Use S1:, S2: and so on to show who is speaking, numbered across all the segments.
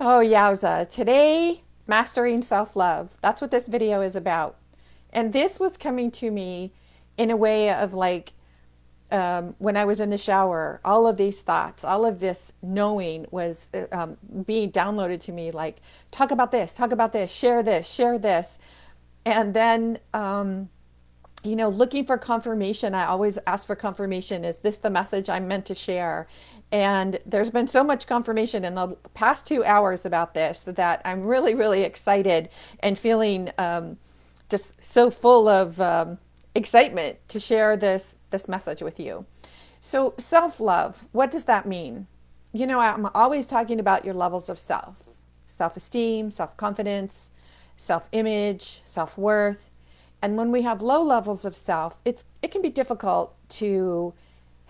S1: Oh, yowza. Today, mastering self-love. That's what this video is about. And this was coming to me in a way of like when I was in the shower, all of these thoughts, all of this knowing was being downloaded to me like, talk about this, share this, share this. And then, looking for confirmation, I always ask for confirmation. Is this the message I'm meant to share? And there's been so much confirmation in the past 2 hours about this that I'm really, really excited and feeling just so full of excitement to share this message with you. So, self-love, what does that mean? I'm always talking about your levels of self-esteem, self-confidence, self-image, self-worth. And when we have low levels of self, it can be difficult to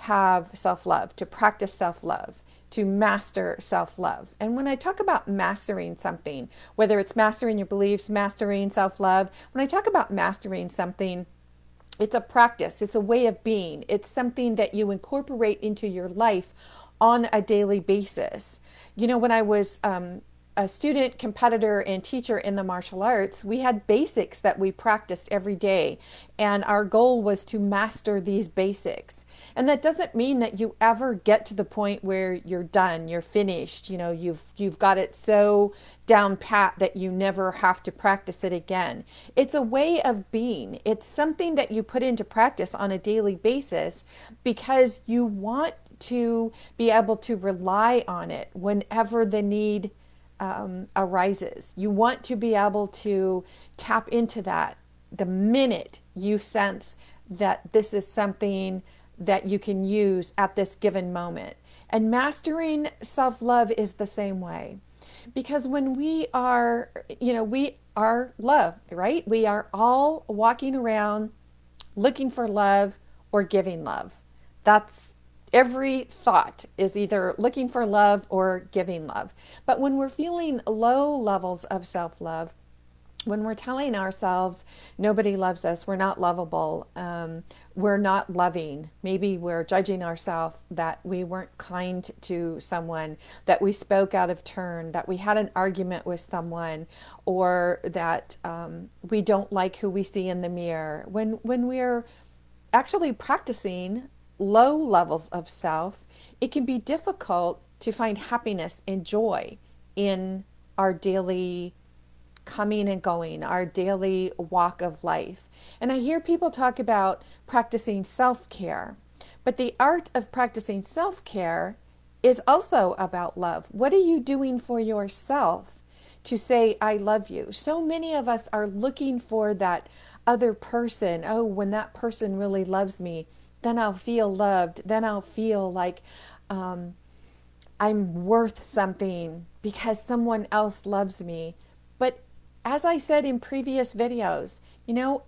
S1: have self-love, to practice self-love, to master self-love. And when I talk about mastering something, whether it's mastering your beliefs, mastering self-love, when I talk about mastering something, it's a practice, it's a way of being, it's something that you incorporate into your life on a daily basis. When I was a student, competitor, and teacher in the martial arts, we had basics that we practiced every day. And our goal was to master these basics. And that doesn't mean that you ever get to the point where you're done, you're finished, you've got it so down pat that you never have to practice it again. It's a way of being. It's something that you put into practice on a daily basis because you want to be able to rely on it whenever the need arises. You want to be able to tap into that the minute you sense that this is something that you can use at this given moment. And mastering self-love is the same way. Because when we are love, right? We are all walking around looking for love or giving love. That's every thought is either looking for love or giving love. But when we're feeling low levels of self-love, when we're telling ourselves nobody loves us, we're not lovable, we're not loving, maybe we're judging ourselves that we weren't kind to someone, that we spoke out of turn, that we had an argument with someone, or that we don't like who we see in the mirror. When we're actually practicing low levels of self, it can be difficult to find happiness and joy in our daily coming and going, our daily walk of life. And I hear people talk about practicing self-care, but the art of practicing self-care is also about love. What are you doing for yourself to say, I love you? So many of us are looking for that other person. Oh, when that person really loves me, then I'll feel loved. Then I'll feel like I'm worth something because someone else loves me. But as I said in previous videos,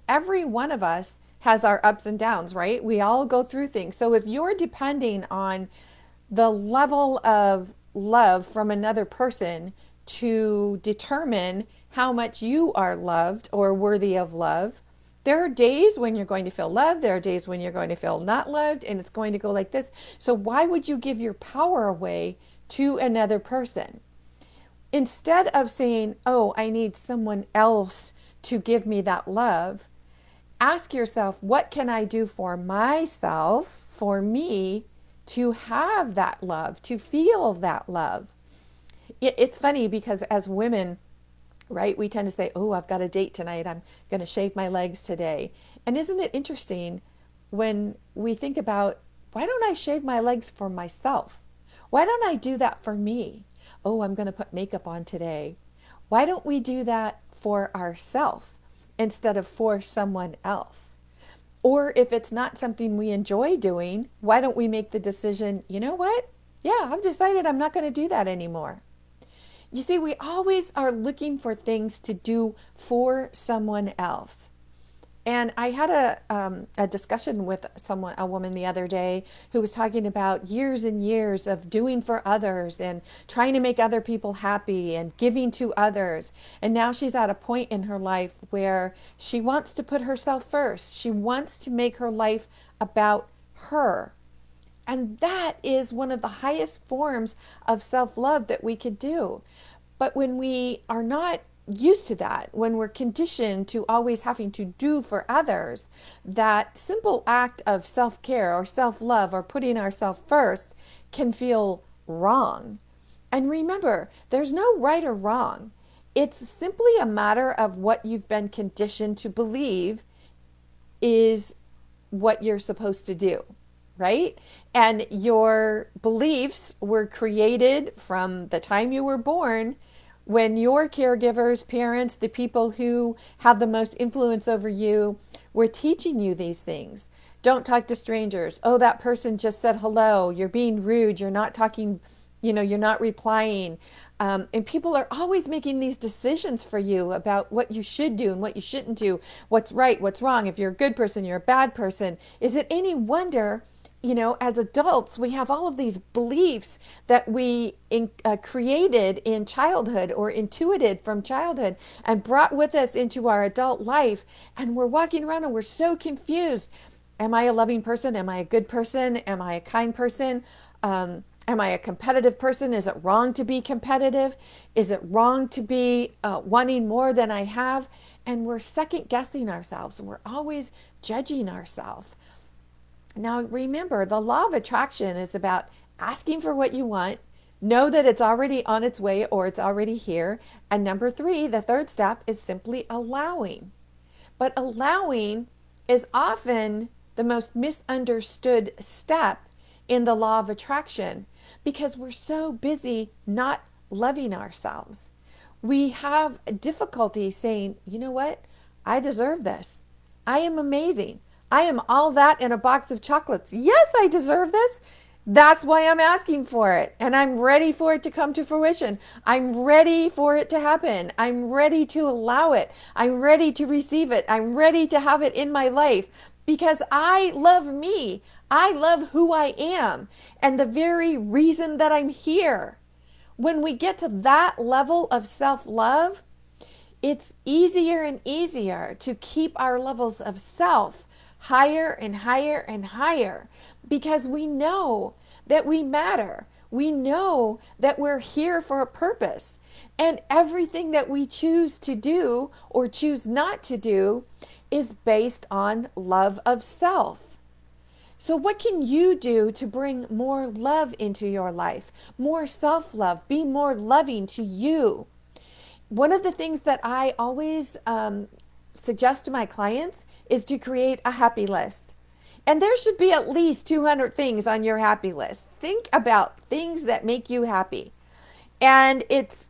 S1: every one of us has our ups and downs, right? We all go through things. So if you're depending on the level of love from another person to determine how much you are loved or worthy of love, there are days when you're going to feel loved, there are days when you're going to feel not loved, and it's going to go like this. So why would you give your power away to another person? Instead of saying, oh, I need someone else to give me that love, ask yourself, what can I do for myself, for me, to have that love, to feel that love? It's funny because as women, right, we tend to say, oh, I've got a date tonight, I'm going to shave my legs today. And isn't it interesting when we think about, why don't I shave my legs for myself? Why don't I do that for me? Oh, I'm going to put makeup on today. Why don't we do that for ourselves instead of for someone else? Or if it's not something we enjoy doing, why don't we make the decision, you know what? Yeah, I've decided I'm not going to do that anymore. You see, we always are looking for things to do for someone else. And I had a discussion with a woman the other day who was talking about years and years of doing for others and trying to make other people happy and giving to others. And now she's at a point in her life where she wants to put herself first. She wants to make her life about her. And that is one of the highest forms of self-love that we could do. But when we are not used to that, when we're conditioned to always having to do for others, that simple act of self-care or self-love or putting ourselves first can feel wrong. And remember, there's no right or wrong. It's simply a matter of what you've been conditioned to believe is what you're supposed to do, right? And your beliefs were created from the time you were born, when your caregivers, parents, the people who have the most influence over you were teaching you these things. Don't talk to strangers. Oh, that person just said hello. You're being rude. You're not talking, you're not replying. And people are always making these decisions for you about what you should do and what you shouldn't do, what's right, what's wrong, if you're a good person, you're a bad person. Is it any wonder, as adults, we have all of these beliefs that we created in childhood or intuited from childhood and brought with us into our adult life. And we're walking around and we're so confused. Am I a loving person? Am I a good person? Am I a kind person? Am I a competitive person? Is it wrong to be competitive? Is it wrong to be wanting more than I have? And we're second guessing ourselves. We're always judging ourselves. Now, remember, the law of attraction is about asking for what you want, know that it's already on its way or it's already here. And number 3, the third step, is simply allowing. But allowing is often the most misunderstood step in the law of attraction because we're so busy not loving ourselves. We have difficulty saying, you know what? I deserve this. I am amazing. I am all that in a box of chocolates. Yes, I deserve this. That's why I'm asking for it. And I'm ready for it to come to fruition. I'm ready for it to happen. I'm ready to allow it. I'm ready to receive it. I'm ready to have it in my life because I love me. I love who I am and the very reason that I'm here. When we get to that level of self-love, it's easier and easier to keep our levels of self higher and higher and higher because we know that we matter. We know that we're here for a purpose. And everything that we choose to do or choose not to do is based on love of self. So what can you do to bring more love into your life? More self-love, be more loving to you. One of the things that I always suggest to my clients is to create a happy list. And there should be at least 200 things on your happy list. Think about things that make you happy. And it's,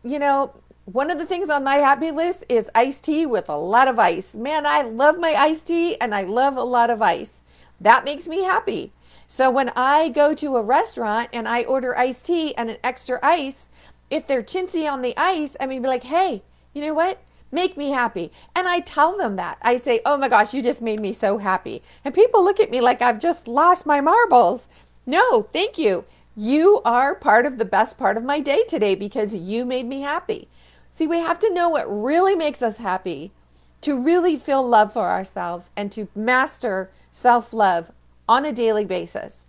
S1: one of the things on my happy list is iced tea with a lot of ice. Man, I love my iced tea and I love a lot of ice. That makes me happy. So when I go to a restaurant and I order iced tea and an extra ice, if they're chintzy on the ice, I'm going to be like, hey, you know what? Make me happy. And I tell them that. I say, oh my gosh, you just made me so happy. And people look at me like I've just lost my marbles. No, thank you. You are part of the best part of my day today because you made me happy. See, we have to know what really makes us happy to really feel love for ourselves and to master self-love on a daily basis.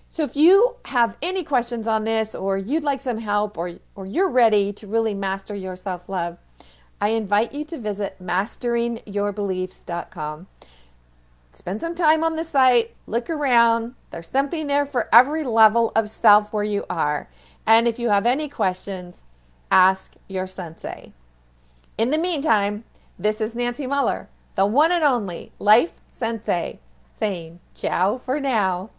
S1: So if you have any questions on this or you'd like some help or you're ready to really master your self-love, I invite you to visit masteringyourbeliefs.com. Spend some time on the site, look around. There's something there for every level of self where you are. And if you have any questions, ask your sensei. In the meantime, this is Nancy Muller, the one and only Life Sensei, saying ciao for now.